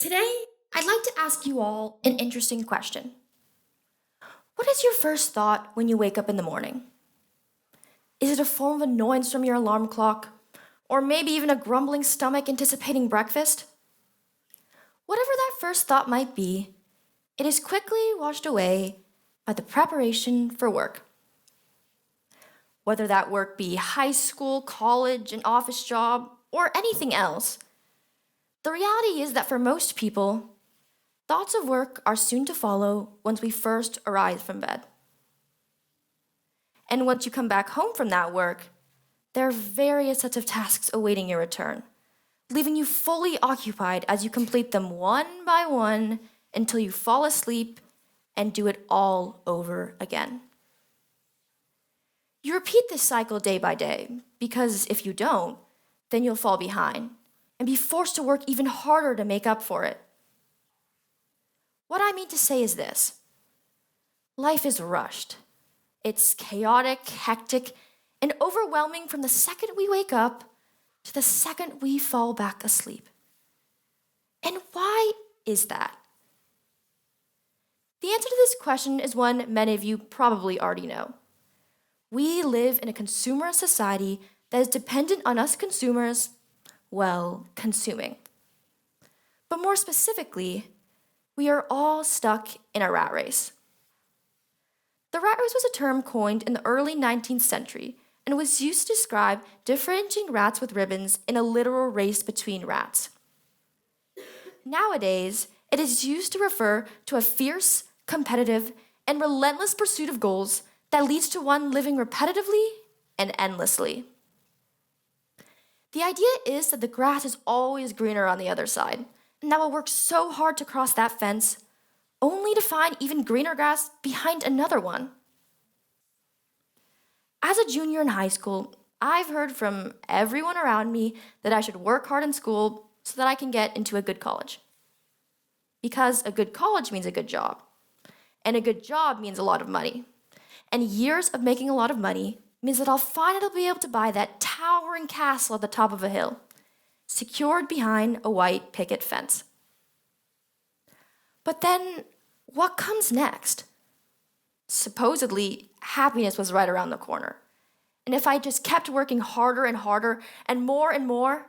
Today, I'd like to ask you all an interesting question. What is your first thought when you wake up in the morning? Is it a form of annoyance from your alarm clock? Or maybe even a grumbling stomach anticipating breakfast? Whatever that first thought might be, it is quickly washed away by the preparation for work. Whether that work be high school, college, an office job, or anything else, the reality is that for most people, thoughts of work are soon to follow once we first arise from bed. And once you come back home from that work, there are various sets of tasks awaiting your return, leaving you fully occupied as you complete them one by one until you fall asleep and do it all over again. You repeat this cycle day by day because if you don't, then you'll fall behind and be forced to work even harder to make up for it. What I mean to say is this: life is rushed. It's chaotic, hectic, and overwhelming from the second we wake up to the second we fall back asleep. And why is that? The answer to this question is one many of you probably already know. We live in a consumerist society that is dependent on us consumers, well, consuming. But more specifically, we are all stuck in a rat race. The rat race was a term coined in the early 19th century and was used to describe differentiating rats with ribbons in a literal race between rats. Nowadays, it is used to refer to a fierce, competitive, and relentless pursuit of goals that leads to one living repetitively and endlessly. The idea is that the grass is always greener on the other side, and that we'll work so hard to cross that fence, only to find even greener grass behind another one. As a junior in high school, I've heard from everyone around me that I should work hard in school so that I can get into a good college. Because a good college means a good job, and a good job means a lot of money. And years of making a lot of money means that I'll finally be able to buy that towering castle at the top of a hill, secured behind a white picket fence. But then, what comes next? Supposedly, happiness was right around the corner. And if I just kept working harder and harder and more,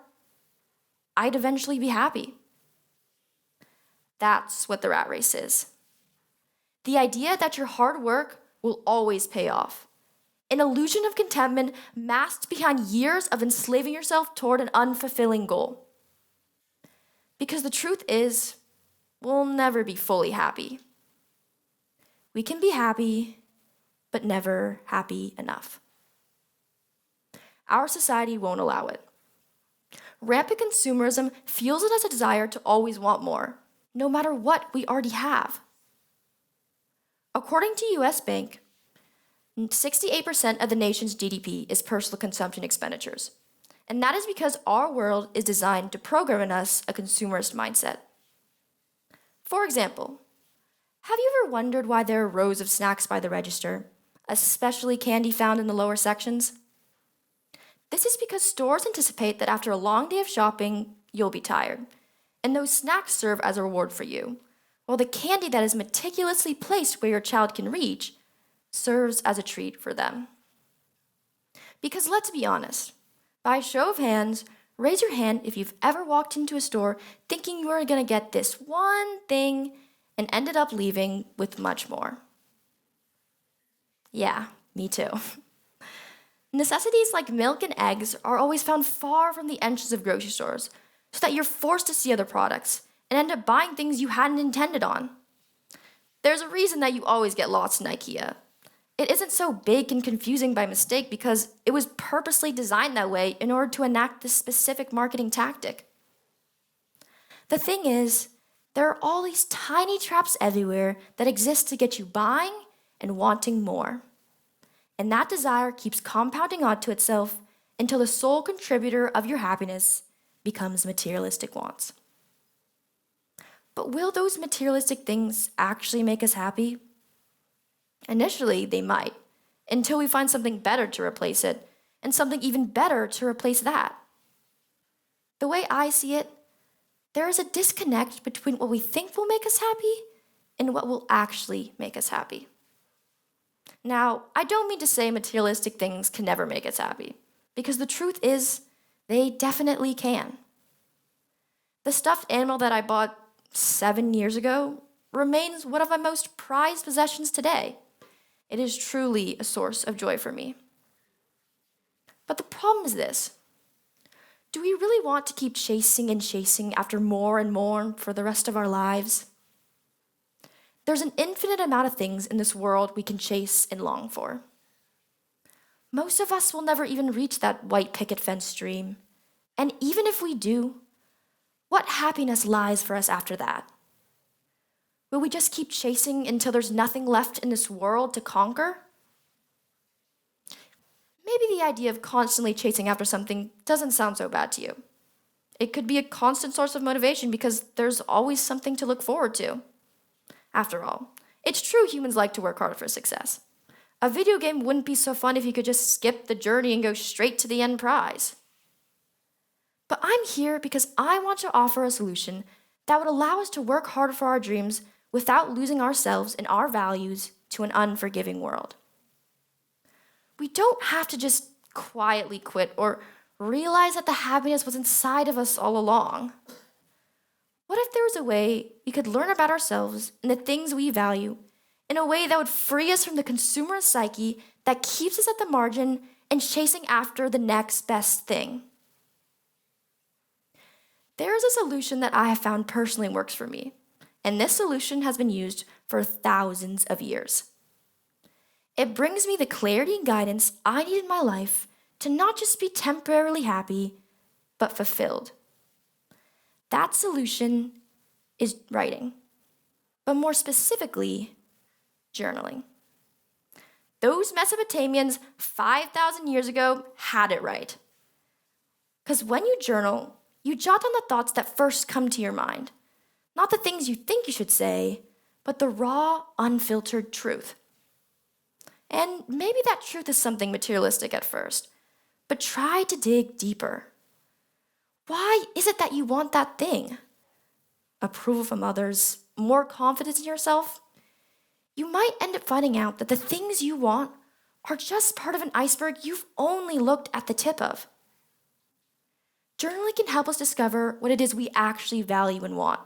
I'd eventually be happy. That's what the rat race is. The idea that your hard work will always pay off. An illusion of contentment masked behind years of enslaving yourself toward an unfulfilling goal. Because the truth is, we'll never be fully happy. We can be happy, but never happy enough. Our society won't allow it. Rampant consumerism fuels it as a desire to always want more, no matter what we already have. According to US Bank, 68% of the nation's GDP is personal consumption expenditures. And that is because our world is designed to program in us a consumerist mindset. For example, have you ever wondered why there are rows of snacks by the register, especially candy found in the lower sections? This is because stores anticipate that after a long day of shopping, you'll be tired, and those snacks serve as a reward for you, while the candy that is meticulously placed where your child can reach serves as a treat for them. Because let's be honest, by a show of hands, raise your hand if you've ever walked into a store thinking you were going to get this one thing and ended up leaving with much more. Yeah, me too. Necessities like milk and eggs are always found far from the entrances of grocery stores, so that you're forced to see other products and end up buying things you hadn't intended on. There's a reason that you always get lost in IKEA. It isn't so big and confusing by mistake because it was purposely designed that way in order to enact this specific marketing tactic. The thing is, there are all these tiny traps everywhere that exist to get you buying and wanting more. And that desire keeps compounding onto itself until the sole contributor of your happiness becomes materialistic wants. But will those materialistic things actually make us happy? Initially, they might, until we find something better to replace it, and something even better to replace that. The way I see it, there is a disconnect between what we think will make us happy and what will actually make us happy. Now, I don't mean to say materialistic things can never make us happy, because the truth is, they definitely can. The stuffed animal that I bought 7 years ago remains one of my most prized possessions today. It is truly a source of joy for me. But the problem is this: do we really want to keep chasing and chasing after more and more for the rest of our lives? There's an infinite amount of things in this world we can chase and long for. Most of us will never even reach that white picket fence dream. And even if we do, what happiness lies for us after that? Will we just keep chasing until there's nothing left in this world to conquer? Maybe the idea of constantly chasing after something doesn't sound so bad to you. It could be a constant source of motivation because there's always something to look forward to. After all, it's true humans like to work hard for success. A video game wouldn't be so fun if you could just skip the journey and go straight to the end prize. But I'm here because I want to offer a solution that would allow us to work hard for our dreams without losing ourselves and our values to an unforgiving world. We don't have to just quietly quit or realize that the happiness was inside of us all along. What if there was a way we could learn about ourselves and the things we value in a way that would free us from the consumerist psyche that keeps us at the margin and chasing after the next best thing? There is a solution that I have found personally works for me, and this solution has been used for thousands of years. It brings me the clarity and guidance I need in my life to not just be temporarily happy, but fulfilled. That solution is writing, but more specifically, journaling. Those Mesopotamians 5,000 years ago had it right. Because when you journal, you jot down the thoughts that first come to your mind, not the things you think you should say, but the raw, unfiltered truth. And maybe that truth is something materialistic at first, but try to dig deeper. Why is it that you want that thing? Approval from others, more confidence in yourself? You might end up finding out that the things you want are just part of an iceberg you've only looked at the tip of. Journaling can help us discover what it is we actually value and want.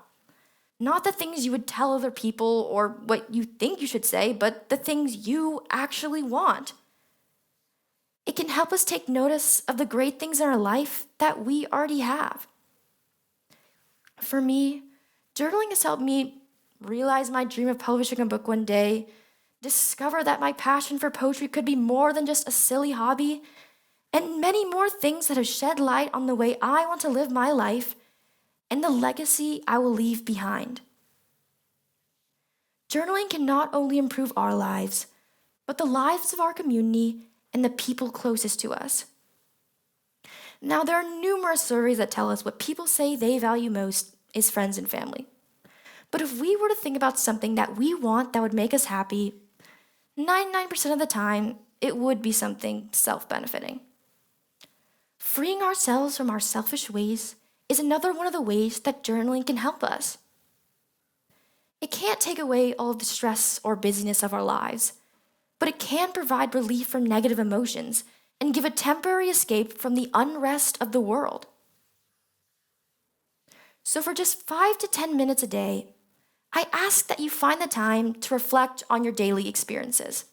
Not the things you would tell other people or what you think you should say, but the things you actually want. It can help us take notice of the great things in our life that we already have. For me, journaling has helped me realize my dream of publishing a book one day, discover that my passion for poetry could be more than just a silly hobby, and many more things that have shed light on the way I want to live my life and the legacy I will leave behind. Journaling can not only improve our lives, but the lives of our community and the people closest to us. Now, there are numerous surveys that tell us what people say they value most is friends and family. But if we were to think about something that we want that would make us happy, 99% of the time, it would be something self-benefiting. Freeing ourselves from our selfish ways is another one of the ways that journaling can help us. It can't take away all of the stress or busyness of our lives, but it can provide relief from negative emotions and give a temporary escape from the unrest of the world. So for just 5 to 10 minutes a day, I ask that you find the time to reflect on your daily experiences.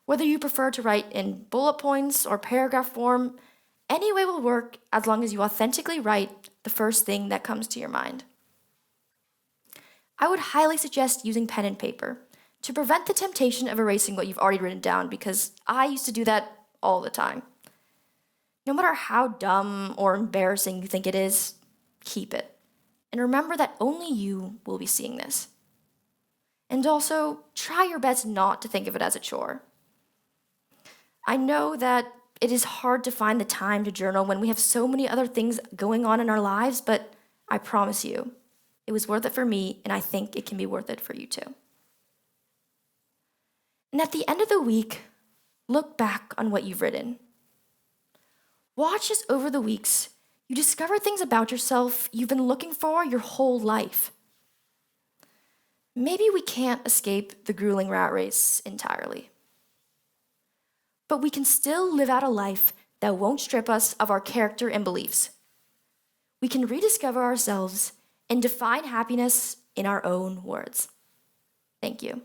Whether you prefer to write in bullet points or paragraph form, any way will work as long as you authentically write the first thing that comes to your mind. I would highly suggest using pen and paper to prevent the temptation of erasing what you've already written down, because I used to do that all the time. No matter how dumb or embarrassing you think it is, keep it. And remember that only you will be seeing this. And also, try your best not to think of it as a chore. I know that it is hard to find the time to journal when we have so many other things going on in our lives, but I promise you, it was worth it for me, and I think it can be worth it for you too. And at the end of the week, look back on what you've written. Watch as over the weeks, You discover things about yourself you've been looking for your whole life. Maybe we can't escape the grueling rat race entirely, but we can still live out a life that won't strip us of our character and beliefs. We can rediscover ourselves and define happiness in our own words. Thank you.